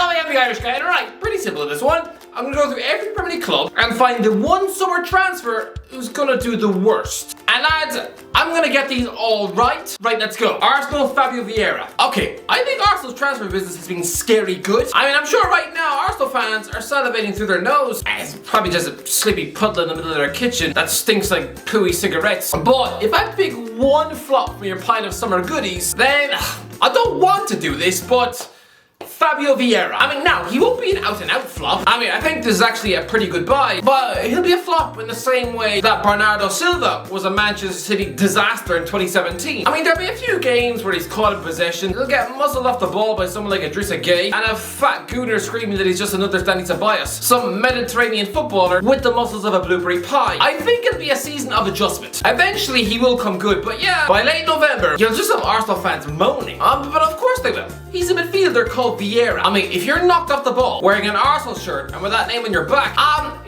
Hello, I am the Irish guy, and right, pretty simple in this one. I'm gonna go through every Premier League club and find the one summer transfer who's gonna do the worst. And lads, I'm gonna get these all right. Right, let's go. Arsenal, Fabio Vieira. Okay, I think Arsenal's transfer business has been scary good. I mean, I'm sure right now Arsenal fans are salivating through their nose. It's probably just a sleepy puddle in the middle of their kitchen that stinks like pooey cigarettes. But if I pick one flop from your pile of summer goodies, then I don't want to do this, but Fabio Vieira. I mean, now, he won't be an out-and-out flop. I mean, I think this is actually a pretty good buy, but he'll be a flop in the same way that Bernardo Silva was a Manchester City disaster in 2017. I mean, there'll be a few games where he's caught in possession, he'll get muzzled off the ball by someone like Idrissa Gueye, and a fat gooner screaming that he's just another Danny Ceballos, some Mediterranean footballer with the muscles of a blueberry pie. I think it'll be a season of adjustment. Eventually, he will come good, but yeah, by late November, you'll just have Arsenal fans moaning. But of course they will. He's a midfielder called Vieira. I mean, if you're knocked off the ball wearing an Arsenal shirt and with that name on your back,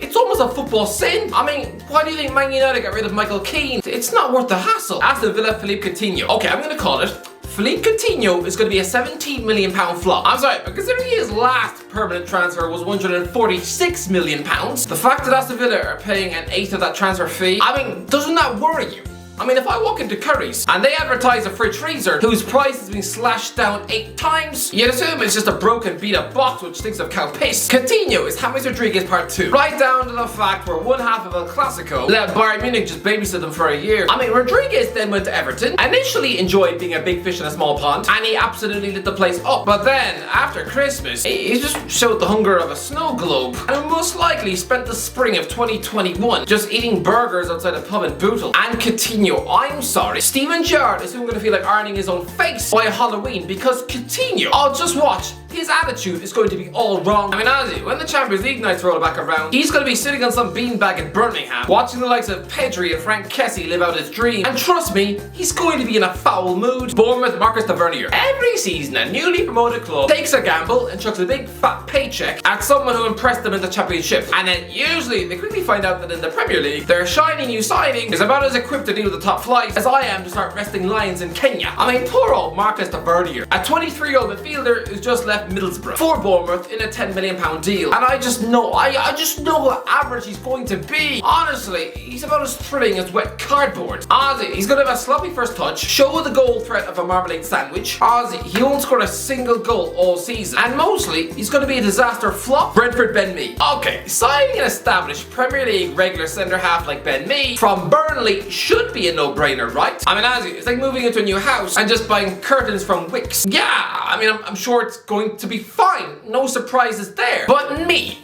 it's almost a football sin. I mean, why do you think Man United got rid of Michael Keane? It's not worth the hassle. Aston Villa, Philippe Coutinho. Okay, I'm gonna call it. Philippe Coutinho is going to be a £17 million flop. I'm sorry, but considering his last permanent transfer was £146 million, the fact that Aston Villa are paying an eighth of that transfer fee, I mean, doesn't that worry you? I mean, if I walk into Curry's and they advertise a fridge freezer whose price has been slashed down 8 times, you'd assume it's just a broken beat up box which stinks of cow piss. Coutinho is James Rodriguez Part 2. Right down to the fact where one half of El Clasico let Bayern Munich just babysit them for a year. I mean, Rodriguez then went to Everton, initially enjoyed being a big fish in a small pond, and he absolutely lit the place up. But then, after Christmas, he just showed the hunger of a snow globe, and most likely spent the spring of 2021 just eating burgers outside a pub in Bootle. And Coutinho, I'm sorry, Steven Gerrard is soon going to feel like ironing his own face by Halloween because Coutinho, just watch, his attitude is going to be all wrong. I mean, honestly, when the Champions League nights roll back around, he's going to be sitting on some beanbag in Birmingham, watching the likes of Pedri and Frank Kessie live out his dream. And trust me, he's going to be in a foul mood. Bournemouth, Marcus Tavernier. Every season, a newly promoted club takes a gamble and chucks a big fat paycheck at someone who impressed them in the Championship. And then usually, they quickly find out that in the Premier League, their shiny new signing is about as equipped to deal with the top flight as I am to start wrestling lions in Kenya. I mean, poor old Marcus Tavernier, a 23-year-old midfielder who's just left Middlesbrough for Bournemouth in a £10 million deal. And I just know how average he's going to be. Honestly, he's about as thrilling as wet cardboard. Honestly, he's going to have a sloppy first touch, show the goal threat of a marmalade sandwich. Honestly, he won't score a single goal all season. And mostly, he's going to be a disaster flop. Brentford Ben Mee. Okay, signing an established Premier League regular centre-half like Ben Mee from Burnley should be a no-brainer, right? I mean, honestly, it's like moving into a new house and just buying curtains from Wix. Yeah, I mean, I'm sure it's going to be fine. No surprises there. But to me,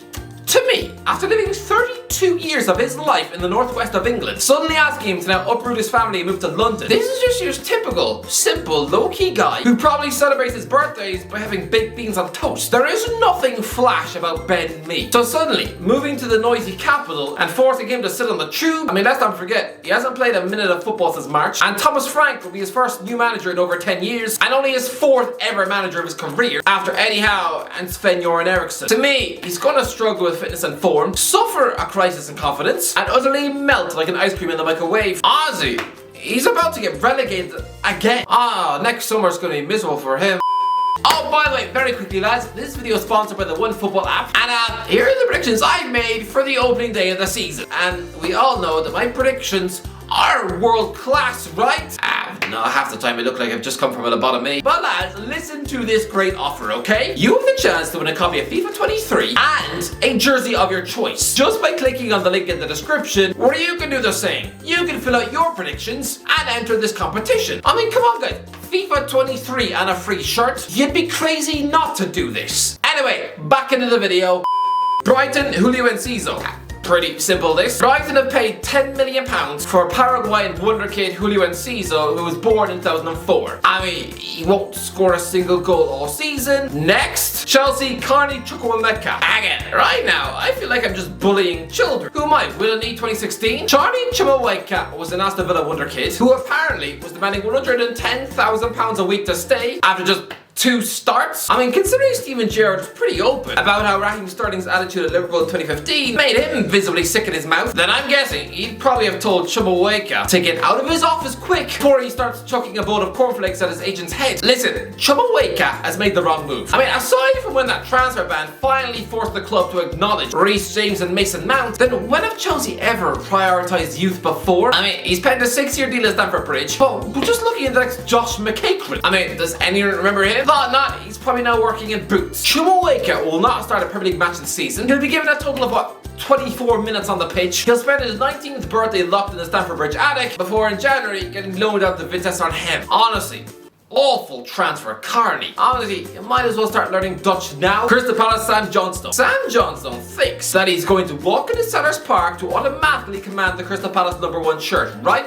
after living 32 years of his life in the northwest of England, suddenly asking him to now uproot his family and move to London, this is just your typical, simple, low-key guy who probably celebrates his birthdays by having baked beans on toast. There is nothing flash about Ben Mee. So suddenly, moving to the noisy capital and forcing him to sit on the tube, I mean, let's not forget, he hasn't played a minute of football since March, and Thomas Frank will be his first new manager in over 10 years, and only his 4th ever manager of his career, after Eddie Howe and Sven-Göran Eriksson. To me, he's gonna struggle with fitness and form, suffer a crisis in confidence, and utterly melt like an ice cream in the microwave. Ozzy, he's about to get relegated again. Next summer's gonna be miserable for him. Oh, by the way, very quickly lads, this video is sponsored by the OneFootball app, and here are the predictions I've made for the opening day of the season. And we all know that my predictions are world class, right? No, half the time I look like I've just come from a lobotomy. But lads, listen to this great offer, okay? You have the chance to win a copy of FIFA 23 and a jersey of your choice just by clicking on the link in the description, where you can do the same. You can fill out your predictions and enter this competition. I mean, come on guys, FIFA 23 and a free shirt? You'd be crazy not to do this. Anyway, back into the video. Brighton, Julio Enciso. Pretty simple this. Brighton have paid £10 million for Paraguayan wonder kid Julio Enciso, who was born in 2004. I mean, he won't score a single goal all season. Next, Chelsea, Carney Chukwuemeka. Again, right now, I feel like I'm just bullying children. Who am I, Willie 2016? Charlie Chukwuemeka was an Aston Villa wonder kid, who apparently was demanding £110,000 a week to stay after just 2 starts. I mean, considering Steven Gerrard was pretty open about how Raheem Sterling's attitude at Liverpool in 2015 made him visibly sick in his mouth, then I'm guessing he'd probably have told Chukwuemeka to get out of his office quick before he starts chucking a bowl of cornflakes at his agent's head. Listen, Chukwuemeka has made the wrong move. I mean, aside from when that transfer ban finally forced the club to acknowledge Reece James and Mason Mount, then when have Chelsea ever prioritised youth before? I mean, he's penned a 6-year deal at Stamford Bridge, but we're just looking at the next Josh McEachran. I mean, does anyone remember him? Thought not, he's probably now working in Boots. Chukwuemeka will not start a Premier League match this season. He'll be given a total of 24 minutes on the pitch. He'll spend his 19th birthday locked in the Stamford Bridge attic before in January getting loaned out to Vitesse Arnhem. Honestly, awful transfer, Carney. Honestly, you might as well start learning Dutch now. Crystal Palace Sam Johnstone. Sam Johnstone thinks that he's going to walk into Sellers Park to automatically command the Crystal Palace #1 shirt, right?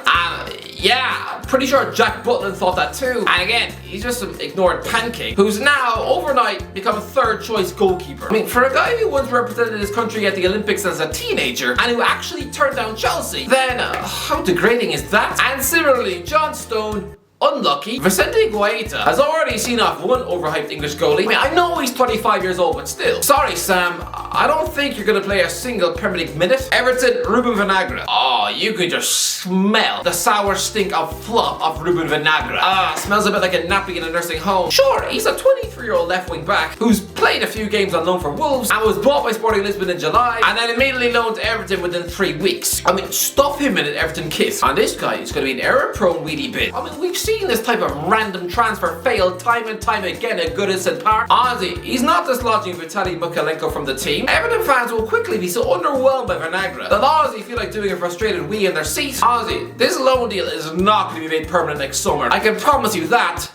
Yeah, I'm pretty sure Jack Butland thought that too. And again, he's just some ignored pancake who's now, overnight, become a 3rd choice goalkeeper. I mean, for a guy who once represented his country at the Olympics as a teenager and who actually turned down Chelsea, then how degrading is that? And similarly, John Stone, unlucky. Vicente Guaita has already seen off one overhyped English goalie. I mean, I know he's 25 years old, but still. Sorry, Sam, I don't think you're gonna play a single Premier League minute. Everton, Ruben Venagra. Oh, you can just smell the sour stink of flop of Ruben Venagra. Smells a bit like a nappy in a nursing home. Sure, he's a 23-year-old left wing back who's played a few games on loan for Wolves and was bought by Sporting Lisbon in July and then immediately loaned to Everton within 3 weeks. I mean, stuff him in an Everton kit. And this guy is gonna be an error-prone weedy bin. I mean, we've seen this type of random transfer fail time and time again at Goodison Park. Honestly, he's not dislodging Vitaly Mykolenko from the team. Everton fans will quickly be so underwhelmed by Venagra that honestly feel like doing a frustrated wee in their seats. Honestly, this loan deal is not going to be made permanent next summer. I can promise you that.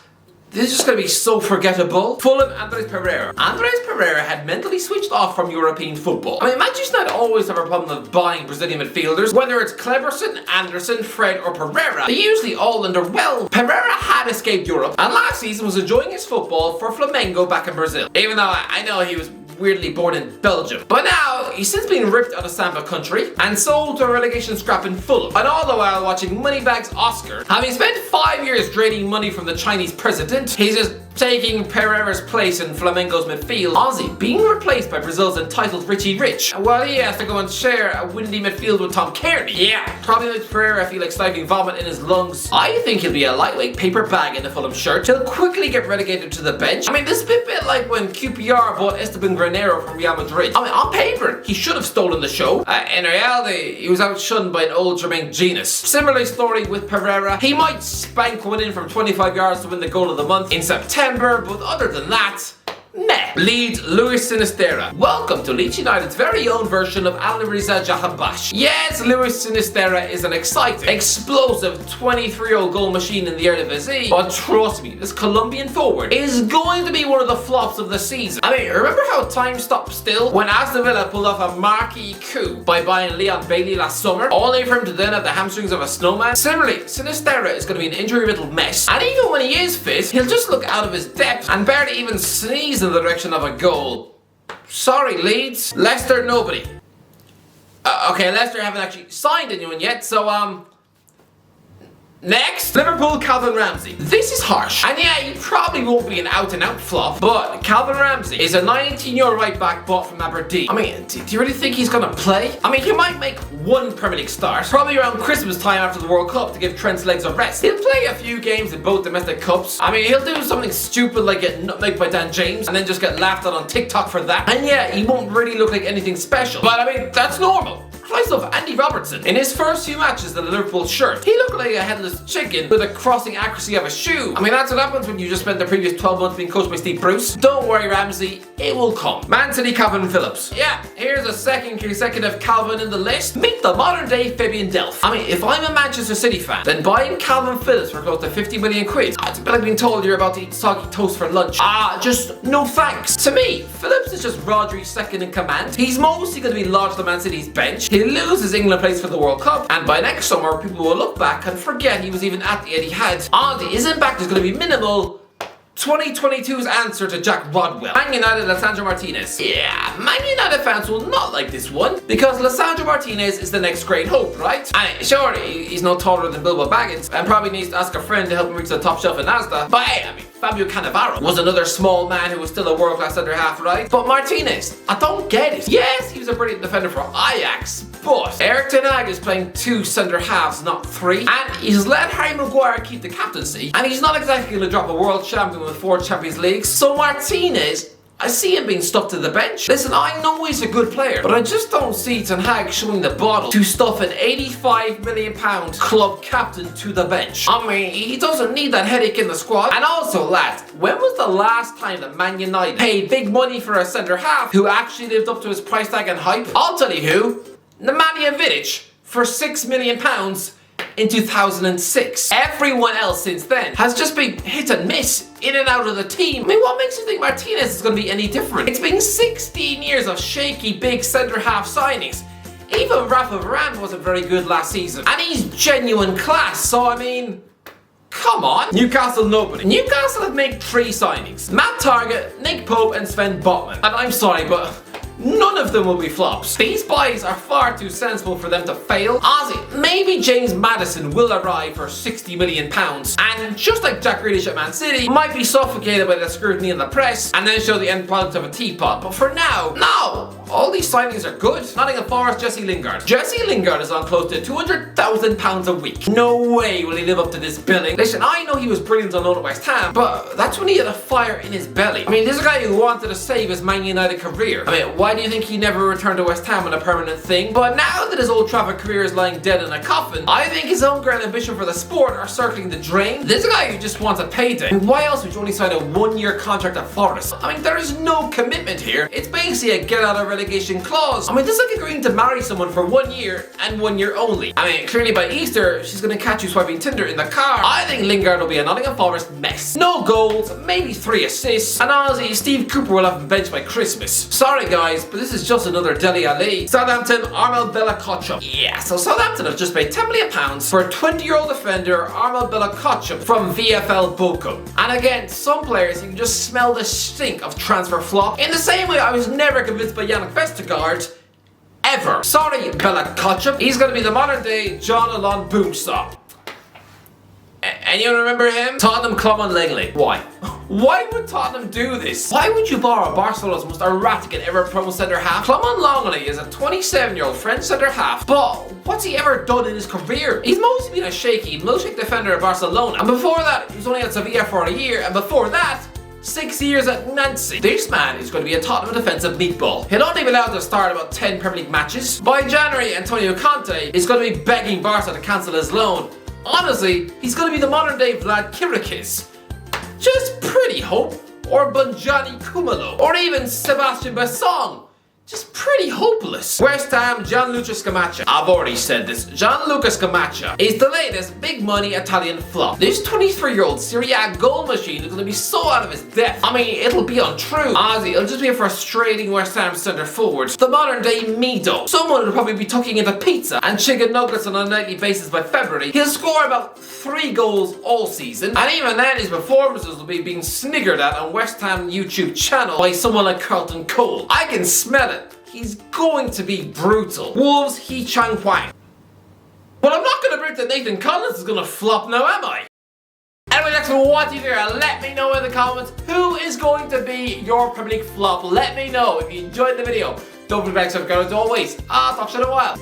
This is just going to be so forgettable. Fulham, Andres Pereira. Andres Pereira had mentally switched off from European football. I mean, Manchester United always have a problem of buying Brazilian midfielders. Whether it's Cleberson, Anderson, Fred or Pereira, they usually all underwhelm. Pereira had escaped Europe and last season was enjoying his football for Flamengo back in Brazil. Even though I know he was weirdly born in Belgium. But now, he's since been ripped out of Samba country and sold to a relegation scrap in Fulham. And all the while watching Moneybags Oscar, having spent 5 years draining money from the Chinese president, he's just taking Pereira's place in Flamengo's midfield, Ozzy being replaced by Brazil's entitled Richie Rich, while he has to go and share a windy midfield with Tom Kearney. Yeah, probably makes Pereira feel like stifling vomit in his lungs. I think he'll be a lightweight paper bag in the Fulham shirt. He'll quickly get relegated to the bench. I mean, this is a bit like when QPR bought Esteban Granero from Real Madrid. I mean, on paper, he should have stolen the show. In reality, he was outshunned by an old Jermaine Genius. Similarly story with Pereira. He might spank one in from 25 yards to win the goal of the month in September, but other than that, meh. Leeds, Luis Sinisterra. Welcome to Leeds United's very own version of Alireza Jahanbakhsh. Yes, Luis Sinisterra is an exciting, explosive 23-year-old goal machine in the Eredivisie, but trust me, this Colombian forward is going to be one of the flops of the season. I mean, remember how time stopped still when Aston Villa pulled off a marquee coup by buying Leon Bailey last summer, only for him to then have the hamstrings of a snowman? Similarly, Sinisterra is going to be an injury-riddled mess, and even when he is fit, he'll just look out of his depth and barely even sneeze in the direction of a goal. Sorry, Leeds. Leicester, nobody. Okay, Leicester haven't actually signed anyone yet, so next, Liverpool, Calvin Ramsey. This is harsh. And yeah, he probably won't be an out-and-out flop, but Calvin Ramsey is a 19-year-old right-back bought from Aberdeen. I mean, do you really think he's gonna play? I mean, he might make one Premier League start, probably around Christmas time after the World Cup to give Trent's legs a rest. He'll play a few games in both domestic cups. I mean, he'll do something stupid like get nutmegged by Dan James and then just get laughed at on TikTok for that. And yeah, he won't really look like anything special, but I mean, that's normal. Slice of Andy Robertson. In his first few matches in the Liverpool shirt, he looked like a headless chicken with a crossing accuracy of a shoe. I mean, that's what happens when you just spent the previous 12 months being coached by Steve Bruce. Don't worry, Ramsey, it will come. Man City, Calvin Phillips. Yeah, here's a second consecutive Calvin in the list. Meet the modern day Fabian Delph. I mean, if I'm a Manchester City fan, then buying Calvin Phillips for close to 50 million quid, it's a bit like being told you're about to eat soggy toast for lunch. Just no thanks. To me, Phillips is just Rodri's second in command. He's mostly going to be lodged on Man City's bench. He'll lose his England place for the World Cup, and by next summer, people will look back and forget he was even at the Etihad. Honestly, his impact is going to be minimal, 2022's answer to Jack Rodwell. Man United, Lisandro Martinez. Yeah, Man United fans will not like this one because Lisandro Martinez is the next great hope, right? And sure, he's no taller than Bilbo Baggins and probably needs to ask a friend to help him reach the top shelf in Asda. But hey, I mean, Fabio Cannavaro was another small man who was still a world-class centre half, right? But Martinez, I don't get it. Yes, he was a brilliant defender for Ajax, but Erik ten Hag is playing 2 centre halves, not 3, and he's let Harry Maguire keep the captaincy, and he's not exactly going to drop a world champion with 4 Champions Leagues. So Martinez, I see him being stuck to the bench. Listen, I know he's a good player, but I just don't see Ten Hag showing the bottle to stuff an £85 million club captain to the bench. I mean, he doesn't need that headache in the squad. And also, lads, when was the last time that Man United paid big money for a centre half who actually lived up to his price tag and hype? I'll tell you who. Nemanja Vidic for £6 million in 2006. Everyone else since then has just been hit and miss, in and out of the team. I mean, what makes you think Martinez is going to be any different? It's been 16 years of shaky big centre half signings. Even Rafa Varane wasn't very good last season, and he's genuine class, so I mean, come on. Newcastle, nobody. Newcastle have made 3 signings. Matt Targett, Nick Pope and Sven Botman. And I'm sorry, but none of them will be flops. These buys are far too sensible for them to fail. Ozzy, maybe James Maddison will arrive for £60 million, and just like Jack Grealish at Man City, might be suffocated by the scrutiny in the press and then show the end product of a teapot. But for now, no. All these signings are good. Nottingham Forest, Jesse Lingard. Jesse Lingard is on close to £200,000 a week. No way will he live up to this billing. Listen, I know he was brilliant on loan at West Ham, but that's when he had a fire in his belly. I mean, this is a guy who wanted to save his Man United career. I mean, why do you think he never returned to West Ham on a permanent thing? But now that his Old Trafford career is lying dead in a coffin, I think his hunger and ambition for the sport are circling the drain. This is a guy who just wants a payday. And why else would you only sign a 1-year contract at Forest? I mean, there is no commitment here. It's basically a get out of relegation clause. I mean, this is like agreeing to marry someone for 1 year and 1 year only. I mean, clearly by Easter, she's gonna catch you swiping Tinder in the car. I think Lingard will be a Nottingham Forest mess. No goals, maybe 3 assists, and honestly, Steve Cooper will have him benched by Christmas. Sorry guys, but this is just another Dele Alli. Southampton, Armel Bella-Kotchap. Yeah, so Southampton have just paid £10 million for a 20-year-old defender, Armel Bella-Kotchap from VfL Bochum. And again, some players, you can just smell the stink of transfer flop. In the same way I was never convinced by Yannick Vestergaard, ever. Sorry, Bella-Kotchap. He's gonna be the modern day John Alon Boomsaw. Anyone remember him? Tottenham Clement Langley. Why? Why would Tottenham do this? Why would you borrow Barcelona's most erratic and ever promo centre half? Clement Langley is a 27-year-old French centre half, but what's he ever done in his career? He's mostly been a shaky milkshake defender at Barcelona, and before that he was only at Sevilla for a year, and before that 6 years at Nancy. This man is going to be a Tottenham defensive meatball. He'll only be allowed to start about 10 Premier League matches. By January, Antonio Conte is going to be begging Barca to cancel his loan. Honestly, he's going to be the modern day Vlad Kirikis. Just pretty hope. Or Bunjani Kumalo. Or even Sebastian Bassong. Just pretty hopeless. West Ham, Gianluca Scamacca. I've already said this. Gianluca Scamacca is the latest big money Italian flop. This 23-year-old Serie A goal machine is going to be so out of his depth. I mean, it'll be untrue. Honestly, it'll just be a frustrating West Ham centre forward. The modern day Mido. Someone will probably be tucking into pizza and chicken nuggets on a nightly basis by February. He'll score about 3 goals all season. And even then, his performances will be being sniggered at on West Ham YouTube channel by someone like Carlton Cole. I can smell it. He's going to be brutal. Wolves, Hee Chang Hwang. But I'm not going to predict that Nathan Collins is going to flop now, am I? Anyway, thanks for watching here. Let me know in the comments who is going to be your Premier League flop. Let me know if you enjoyed the video. Don't forget to subscribe as always. I'll talk to you in a while.